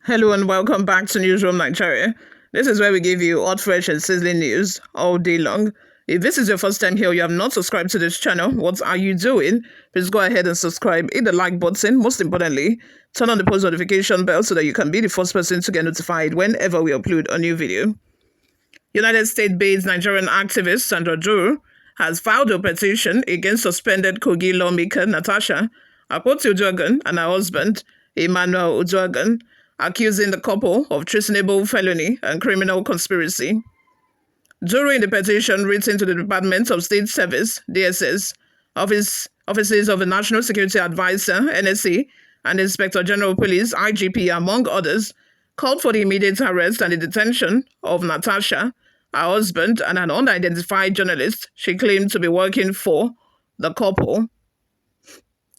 Hello and welcome back to Newsroom Nigeria. This is where we give you hot, fresh and sizzling news all day long. If this is your first time here, you have not subscribed to this channel, what are you doing? Please go ahead and subscribe, hit the like button, most importantly, turn on the post notification bell so that you can be the first person to get notified whenever we upload a new video. United States-based Nigerian activist Sandra Duru has filed a petition against suspended Kogi lawmaker Natasha Akpoti-Uduaghan and her husband, Emmanuel Uduaghan, accusing the couple of treasonable felony and criminal conspiracy. During the petition written to the Department of State Service, DSS, offices of the National Security Advisor, NSA, and Inspector General Police, IGP, among others, called for the immediate arrest and the detention of Natasha, her husband, and an unidentified journalist she claimed to be working for the couple.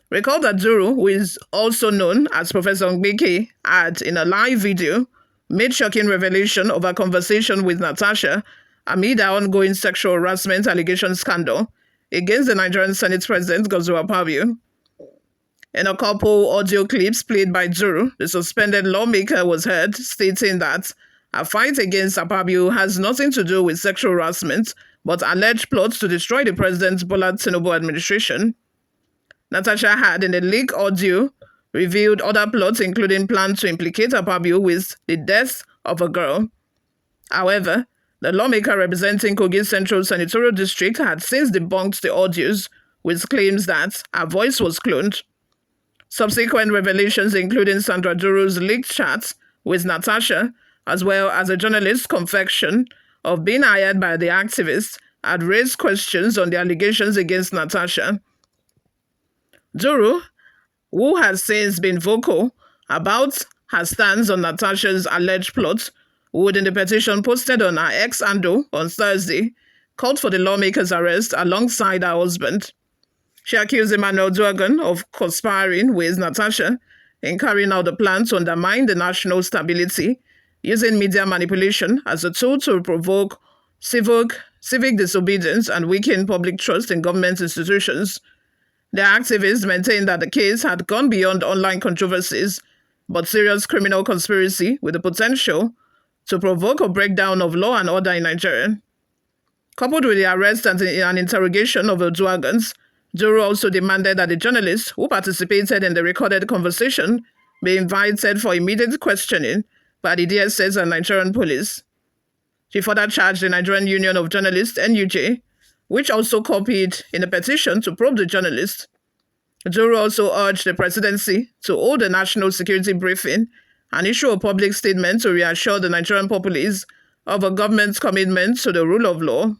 Recall that Duru, who is also known as Professor Ngbeke, had, in a live video, made shocking revelation of a conversation with Natasha amid her ongoing sexual harassment allegation scandal against the Nigerian Senate President Godswill Akpabio. In a couple audio clips played by Duru, the suspended lawmaker was heard stating that her fight against Akpabio has nothing to do with sexual harassment, but alleged plots to destroy the President Bola Tinubu administration. Natasha had, in the leaked audio, revealed other plots, including plans to implicate Akpabio with the death of a girl. However, the lawmaker representing Kogi Central Senatorial District had since debunked the audios with claims that her voice was cloned. Subsequent revelations, including Sandra Duru's leaked chats with Natasha, as well as a journalist's confession of being hired by the activist, had raised questions on the allegations against Natasha. Duru, who has since been vocal about her stance on Natasha's alleged plot, would, in the petition posted on her X handle on Thursday, called for the lawmaker's arrest alongside her husband. She accused Emmanuel Uduaghan of conspiring with Natasha in carrying out the plan to undermine the national stability, using media manipulation as a tool to provoke civic disobedience and weaken public trust in government institutions. The activists maintained that the case had gone beyond online controversies, but serious criminal conspiracy with the potential to provoke a breakdown of law and order in Nigeria. Coupled with the arrest and an interrogation of Uduaghans, Duru also demanded that the journalist who participated in the recorded conversation be invited for immediate questioning by the DSS and Nigerian police. She further charged the Nigerian Union of Journalists, NUJ, which also copied in a petition to probe the journalist. Duru also urged the presidency to hold a national security briefing and issue a public statement to reassure the Nigerian populace of a government's commitment to the rule of law.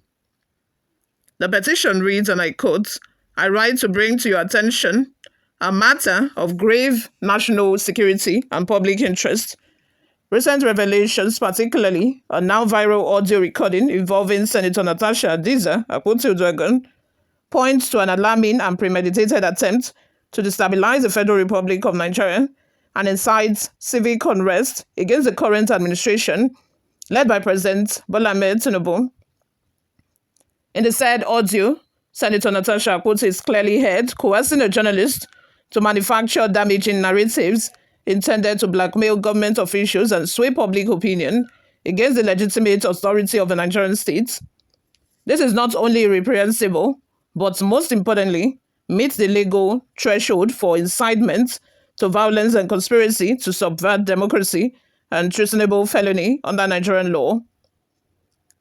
The petition reads, and I quote, "I write to bring to your attention a matter of grave national security and public interest. Recent revelations, particularly a now viral audio recording involving Senator Natasha Akpoti-Uduaghan, points to an alarming and premeditated attempt to destabilize the Federal Republic of Nigeria and incites civic unrest against the current administration led by President Bola Tinubu." In the said audio, Senator Natasha Akpoti is clearly heard coercing a journalist to manufacture damaging narratives intended to blackmail government officials and sway public opinion against the legitimate authority of the Nigerian state. This is not only reprehensible, but most importantly, meets the legal threshold for incitement to violence and conspiracy to subvert democracy and treasonable felony under Nigerian law.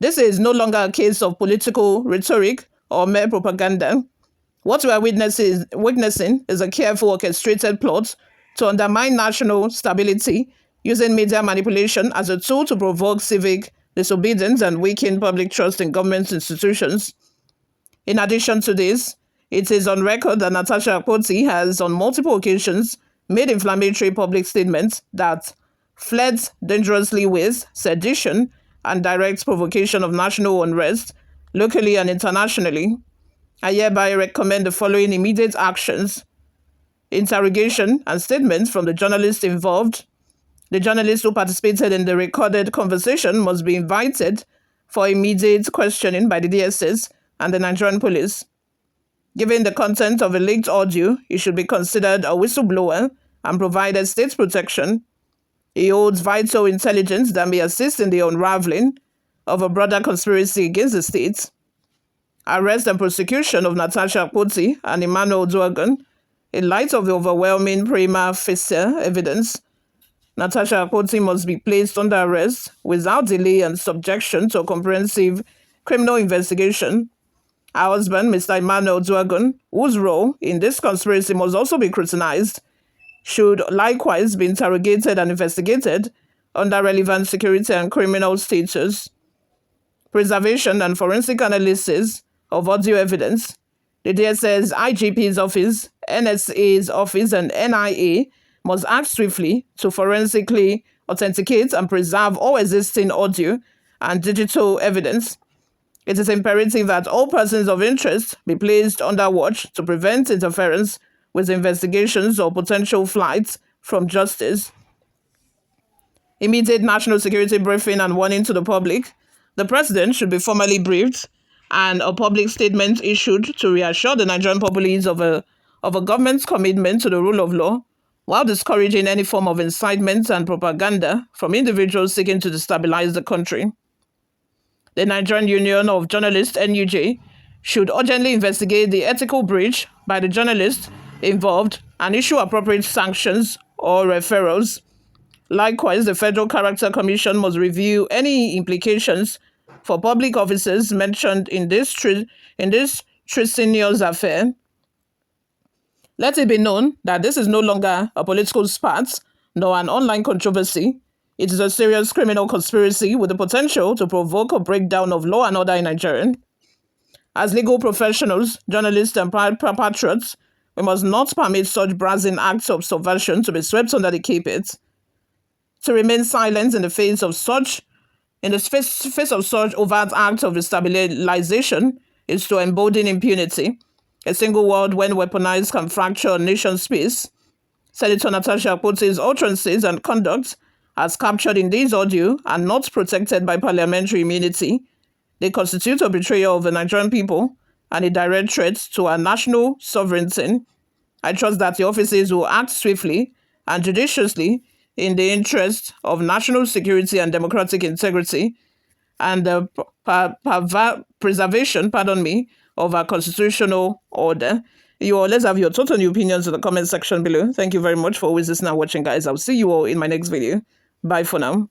This is no longer a case of political rhetoric or mere propaganda. What we are witnessing is a careful orchestrated plot to undermine national stability using media manipulation as a tool to provoke civic disobedience and weaken public trust in government institutions. In addition to this, it is on record that Natasha Akpoti has on multiple occasions made inflammatory public statements that flirts dangerously with sedition and direct provocation of national unrest locally and internationally. I hereby recommend the following immediate actions: interrogation and statements from the journalists involved. The journalist who participated in the recorded conversation must be invited for immediate questioning by the DSS and the Nigerian police. Given the content of a leaked audio, he should be considered a whistleblower and provided state protection. He holds vital intelligence that may assist in the unraveling of a broader conspiracy against the state. Arrest and prosecution of Natasha Akpoti and Akpoti-Uduaghan in light of the overwhelming prima facie evidence. Natasha Akpoti must be placed under arrest without delay and subjection to a comprehensive criminal investigation. Her husband, Mr. Akpoti-Uduaghan, whose role in this conspiracy must also be scrutinized, should likewise be interrogated and investigated under relevant security and criminal status. Preservation and forensic analysis of audio evidence. The DSS, IGP's office, NSA's office, and NIA must act swiftly to forensically authenticate and preserve all existing audio and digital evidence. It is imperative that all persons of interest be placed under watch to prevent interference with investigations or potential flight from justice. Immediate national security briefing and warning to the public. The president should be formally briefed and a public statement issued to reassure the Nigerian populace of a government's commitment to the rule of law, while discouraging any form of incitement and propaganda from individuals seeking to destabilize the country. The Nigerian Union of Journalists, NUJ, should urgently investigate the ethical breach by the journalists involved and issue appropriate sanctions or referrals. Likewise, the Federal Character Commission must review any implications for public officers mentioned in this treasonous affair. Let it be known that this is no longer a political spat nor an online controversy. It is a serious criminal conspiracy with the potential to provoke a breakdown of law and order in Nigeria. As legal professionals, journalists, and patriots, we must not permit such brazen acts of subversion to be swept under the carpet. To remain silent in the face of such overt acts of destabilization is to embolden impunity. A single word, when weaponized, can fracture a nation's peace. Senator Natasha Akpoti's utterances and conduct, as captured in this audio, are not protected by parliamentary immunity. They constitute a betrayal of the Nigerian people and a direct threat to our national sovereignty. I trust that the officers will act swiftly and judiciously in the interest of national security and democratic integrity and the preservation of our constitutional order. You all, let's have your total new opinions in the comment section below. Thank you very much for always listening and watching, guys. I'll see you all in my next video. Bye for now.